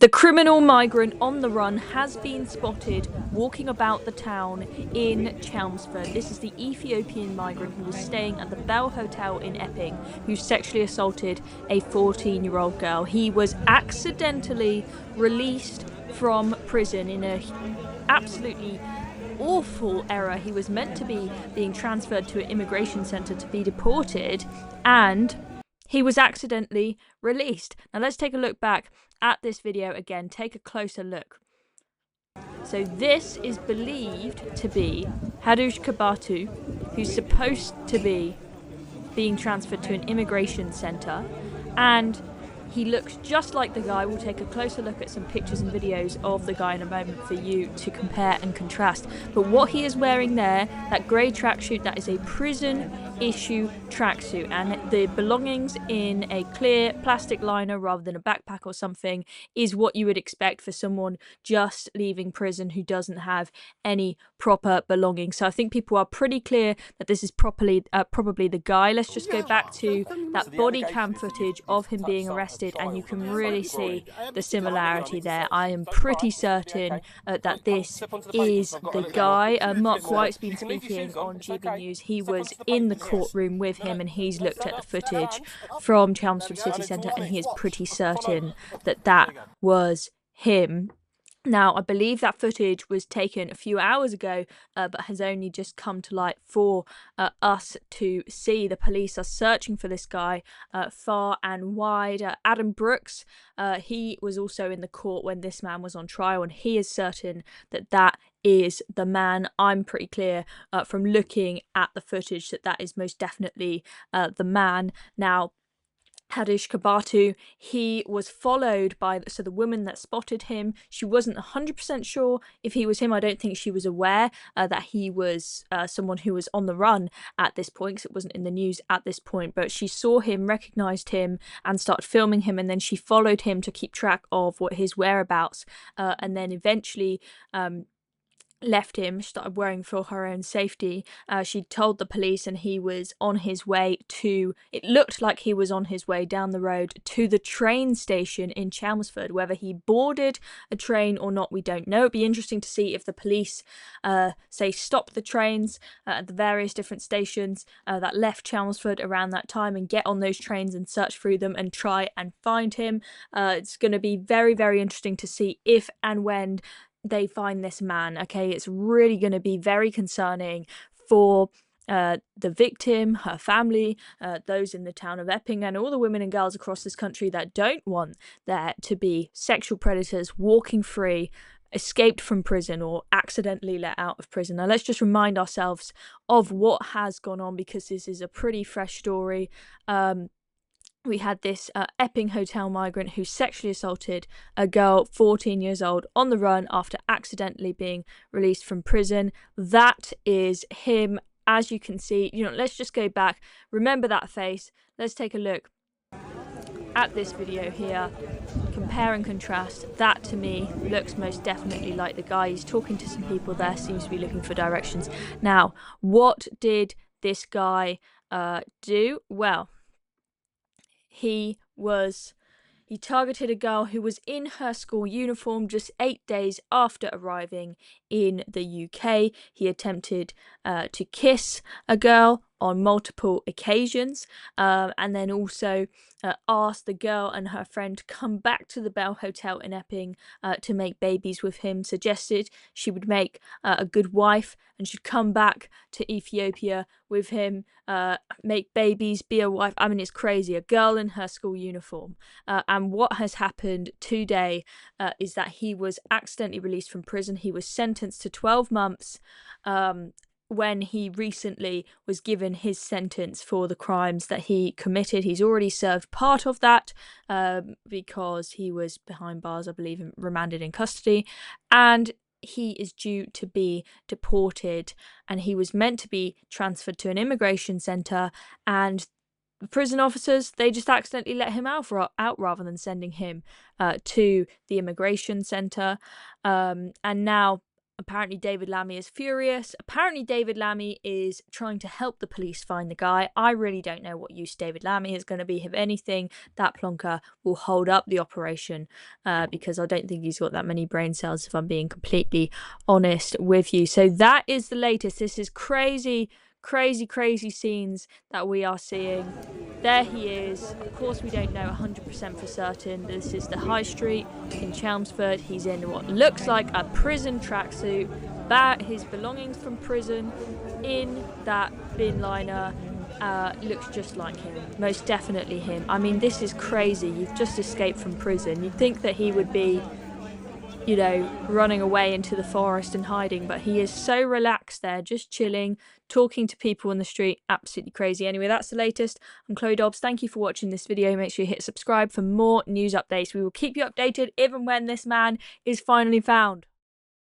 The criminal migrant on the run has been spotted walking about the town in Chelmsford. This is the Ethiopian migrant who was staying at the Bell Hotel in Epping, who sexually assaulted a 14-year-old girl. He was accidentally released from prison in a absolutely awful error. He was meant to be being transferred to an immigration centre to be deported, and he was accidentally released. Now let's take a look back at this video again. Take a closer look. So this is believed to be Hadush Kebatu, who's supposed to be being transferred to an immigration centre, and he looks just like the guy. We'll take a closer look at some pictures and videos of the guy in a moment for you to compare and contrast. But what he is wearing there, that grey tracksuit, that is a prison issue tracksuit, and the belongings in a clear plastic liner rather than a backpack or something is what you would expect for someone just leaving prison who doesn't have any proper belongings. So I think people are pretty clear that this is probably the guy. Let's just go back to that body cam footage of him being arrested, and you can really see the similarity there. I am pretty certain that this is the guy. Mark White's been speaking on GB News. He was in the courtroom with him, and he's looked at the footage from Chelmsford City Centre, and he is pretty certain that that was him. Now, I believe that footage was taken a few hours ago, but has only just come to light for us to see. The police are searching for this guy far and wide. Adam Brooks, he was also in the court when this man was on trial, and he is certain that that is the man. I'm pretty clear from looking at the footage that that is most definitely the man. Now, Hadush Kebatu, he was followed by, so the woman that spotted him, she wasn't 100% sure if he was him. I don't think she was aware that he was someone who was on the run at this point, because it wasn't in the news at this point, but she saw him, recognised him, and started filming him, and then she followed him to keep track of what his whereabouts, and then eventually left him, started worrying for her own safety. She told the police, and he was on his way to, it looked like he was on his way down the road to the train station in Chelmsford. Whether he boarded a train or not, we don't know. It'd be interesting to see if the police say stop the trains at the various different stations that left Chelmsford around that time, and get on those trains and search through them and try and find him. It's going to be very, very interesting to see if and when they find this man. Okay, it's really going to be very concerning for the victim, her family, those in the town of Epping, and all the women and girls across this country that don't want there to be sexual predators walking free, escaped from prison, or accidentally let out of prison. Now let's just remind ourselves of what has gone on, because this is a pretty fresh story. We had this Epping hotel migrant who sexually assaulted a girl 14 years old on the run after accidentally being released from prison. That is him, as you can see. Let's just go back. Remember that face. Let's take a look at this video here. Compare and contrast. That to me looks most definitely like the guy. He's talking to some people there, seems to be looking for directions. Now, what did this guy do? Well, he targeted a girl who was in her school uniform just 8 days after arriving in the UK. He attempted to kiss a girl on multiple occasions, and then also asked the girl and her friend to come back to the Bell Hotel in Epping to make babies with him, suggested she would make a good wife and should come back to Ethiopia with him, make babies, be a wife. I mean, it's crazy. A girl in her school uniform. And what has happened today is that he was accidentally released from prison. He was sentenced to 12 months when he recently was given his sentence for the crimes that he committed. He's already served part of that because he was behind bars, I believe, and remanded in custody, and he is due to be deported, and he was meant to be transferred to an immigration centre, and the prison officers, they just accidentally let him out rather than sending him to the immigration centre, and now Apparently David Lammy is furious. Apparently David Lammy is trying to help the police find the guy. I really don't know what use David Lammy is going to be. If anything, that plonker will hold up the operation, because I don't think he's got that many brain cells, if I'm being completely honest with you. So that is the latest. This is crazy scenes that we are seeing. There he is. Of course, we don't know 100% for certain. This is the High Street in Chelmsford. He's in what looks like a prison tracksuit. His belongings from prison in that bin liner. Looks just like him. Most definitely him. I mean, this is crazy. You've just escaped from prison. You'd think that he would be, you know, running away into the forest and hiding, but he is so relaxed there, just chilling, talking to people in the street. Absolutely crazy. Anyway, that's the latest. I'm Chloe Dobbs. Thank you for watching this video. Make sure you hit subscribe for more news updates. We will keep you updated even when this man is finally found.